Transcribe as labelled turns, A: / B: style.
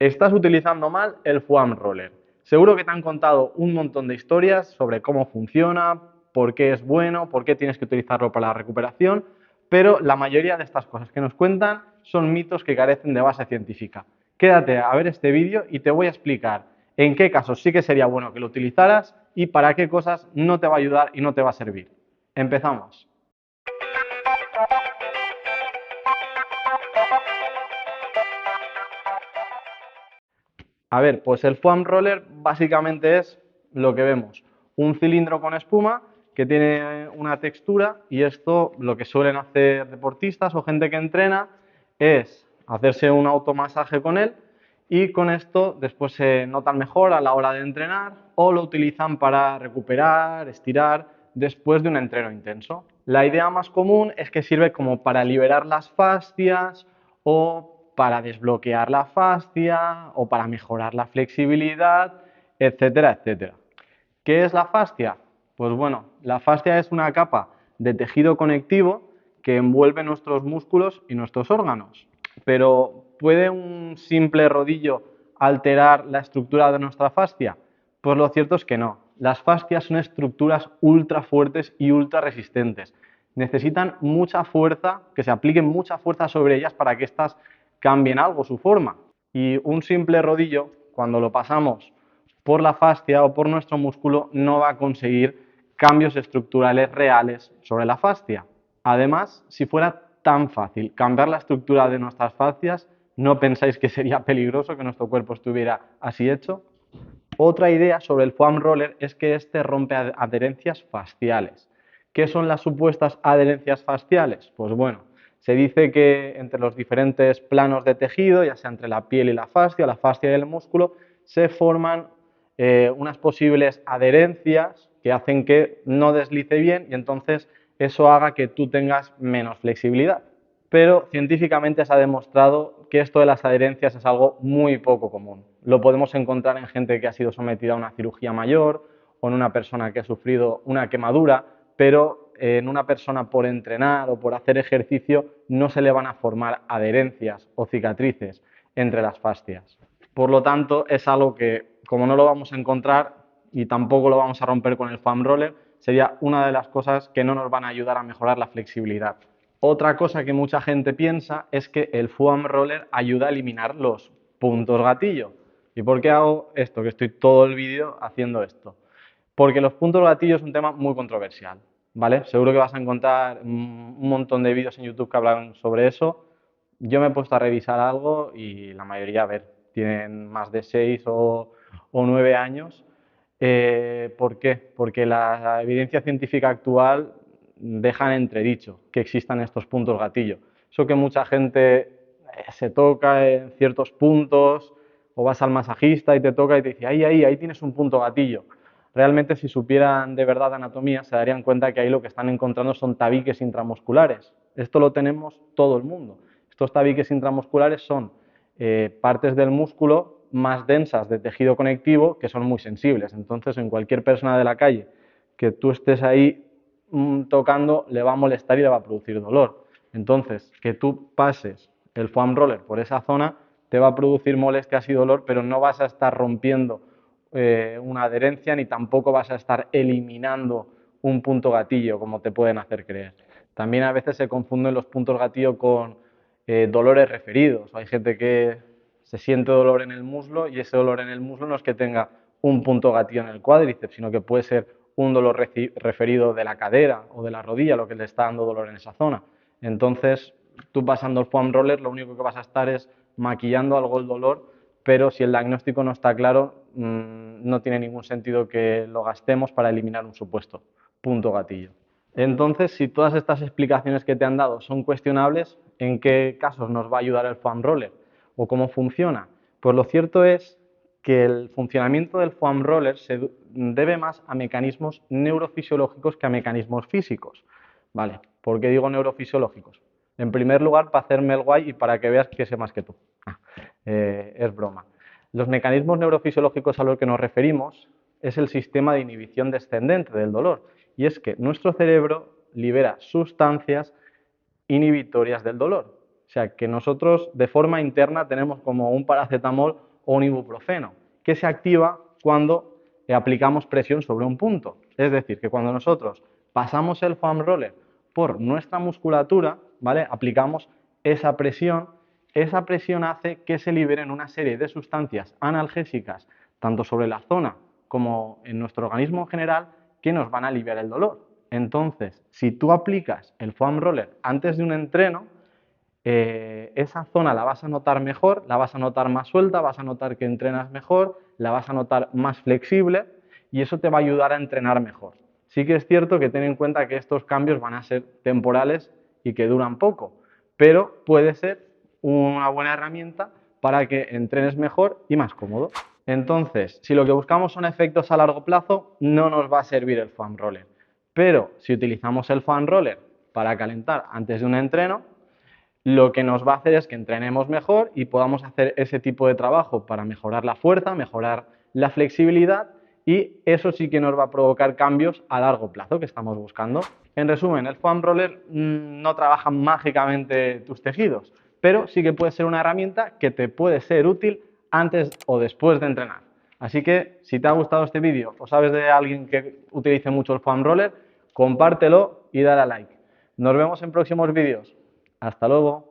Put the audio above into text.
A: Estás utilizando mal el foam roller. Seguro que te han contado un montón de historias sobre cómo funciona, por qué es bueno, por qué tienes que utilizarlo para la recuperación, pero la mayoría de estas cosas que nos cuentan son mitos que carecen de base científica. Quédate a ver este vídeo y te voy a explicar en qué casos sí que sería bueno que lo utilizaras y para qué cosas no te va a ayudar y no te va a servir. Empezamos. A ver, pues el foam roller básicamente es lo que vemos, un cilindro con espuma que tiene una textura y esto lo que suelen hacer deportistas o gente que entrena es hacerse un automasaje con él y con esto después se notan mejor a la hora de entrenar o lo utilizan para recuperar, estirar después de un entreno intenso. La idea más común es que sirve como para liberar las fascias o para desbloquear la fascia o para mejorar la flexibilidad, etcétera, etcétera. ¿Qué es la fascia? Pues bueno, la fascia es una capa de tejido conectivo que envuelve nuestros músculos y nuestros órganos. Pero ¿puede un simple rodillo alterar la estructura de nuestra fascia? Pues lo cierto es que no. Las fascias son estructuras ultra fuertes y ultra resistentes. Necesitan mucha fuerza, que se aplique mucha fuerza sobre ellas para que éstas cambien algo su forma. Y un simple rodillo, cuando lo pasamos por la fascia o por nuestro músculo, no va a conseguir cambios estructurales reales sobre la fascia. Además, si fuera tan fácil cambiar la estructura de nuestras fascias, ¿no pensáis que sería peligroso que nuestro cuerpo estuviera así hecho? Otra idea sobre el foam roller es que este rompe adherencias fasciales. ¿Qué son las supuestas adherencias fasciales? Pues bueno, se dice que entre los diferentes planos de tejido, ya sea entre la piel y la fascia y el músculo, se forman unas posibles adherencias que hacen que no deslice bien y entonces eso haga que tú tengas menos flexibilidad. Pero científicamente se ha demostrado que esto de las adherencias es algo muy poco común. Lo podemos encontrar en gente que ha sido sometida a una cirugía mayor o en una persona que ha sufrido una quemadura, pero en una persona por entrenar o por hacer ejercicio no se le van a formar adherencias o cicatrices entre las fascias. Por lo tanto, es algo que, como no lo vamos a encontrar y tampoco lo vamos a romper con el foam roller, sería una de las cosas que no nos van a ayudar a mejorar la flexibilidad. Otra cosa que mucha gente piensa es que el foam roller ayuda a eliminar los puntos gatillo. ¿Y por qué hago esto? Que estoy todo el vídeo haciendo esto. Porque los puntos gatillo es un tema muy controversial, ¿vale? Seguro que vas a encontrar un montón de vídeos en YouTube que hablan sobre eso. Yo me he puesto a revisar algo y la mayoría, a ver, tienen más de 6 o 9 años. ¿Por qué? Porque la evidencia científica actual deja en entredicho que existan estos puntos gatillo. Eso que mucha gente se toca en ciertos puntos o vas al masajista y te toca y te dice, ahí tienes un punto gatillo. Realmente si supieran de verdad anatomía se darían cuenta que ahí lo que están encontrando son tabiques intramusculares. Esto lo tenemos todo el mundo. Estos tabiques intramusculares son partes del músculo más densas de tejido conectivo que son muy sensibles. Entonces, en cualquier persona de la calle que tú estés ahí tocando, le va a molestar y le va a producir dolor. Entonces, que tú pases el foam roller por esa zona te va a producir molestias y dolor, pero no vas a estar rompiendo una adherencia ni tampoco vas a estar eliminando un punto gatillo como te pueden hacer creer. También a veces se confunden los puntos gatillo con dolores referidos. Hay gente que se siente dolor en el muslo y ese dolor en el muslo no es que tenga un punto gatillo en el cuádriceps, sino que puede ser un dolor referido de la cadera o de la rodilla, lo que le está dando dolor en esa zona. Entonces, tú pasando el foam roller, lo único que vas a estar es maquillando algo el dolor, pero si el diagnóstico no está claro, no tiene ningún sentido que lo gastemos para eliminar un supuesto punto gatillo. Entonces, si todas estas explicaciones que te han dado son cuestionables, ¿en qué casos nos va a ayudar el foam roller? ¿O cómo funciona? Pues lo cierto es que el funcionamiento del foam roller se debe más a mecanismos neurofisiológicos que a mecanismos físicos. ¿Vale? ¿Por qué digo neurofisiológicos? En primer lugar, para hacerme el guay y para que veas que sé más que tú. Es broma. Los mecanismos neurofisiológicos a los que nos referimos es el sistema de inhibición descendente del dolor. Y es que nuestro cerebro libera sustancias inhibitorias del dolor. O sea, que nosotros de forma interna tenemos como un paracetamol o un ibuprofeno, que se activa cuando aplicamos presión sobre un punto. Es decir, que cuando nosotros pasamos el foam roller por nuestra musculatura, ¿vale? Aplicamos esa presión hace que se liberen una serie de sustancias analgésicas, tanto sobre la zona como en nuestro organismo en general, que nos van a aliviar el dolor. Entonces, si tú aplicas el foam roller antes de un entreno, esa zona la vas a notar mejor, la vas a notar más suelta, vas a notar que entrenas mejor, la vas a notar más flexible y eso te va a ayudar a entrenar mejor. Sí que es cierto que ten en cuenta que estos cambios van a ser temporales y que duran poco, pero puede ser una buena herramienta para que entrenes mejor y más cómodo. Entonces, si lo que buscamos son efectos a largo plazo, no nos va a servir el foam roller. Pero si utilizamos el foam roller para calentar antes de un entreno, lo que nos va a hacer es que entrenemos mejor y podamos hacer ese tipo de trabajo para mejorar la fuerza, mejorar la flexibilidad y eso sí que nos va a provocar cambios a largo plazo que estamos buscando. En resumen, el foam roller no trabaja mágicamente tus tejidos, pero sí que puede ser una herramienta que te puede ser útil antes o después de entrenar. Así que si te ha gustado este vídeo o sabes de alguien que utilice mucho el foam roller, compártelo y dale a like. Nos vemos en próximos vídeos. Hasta luego.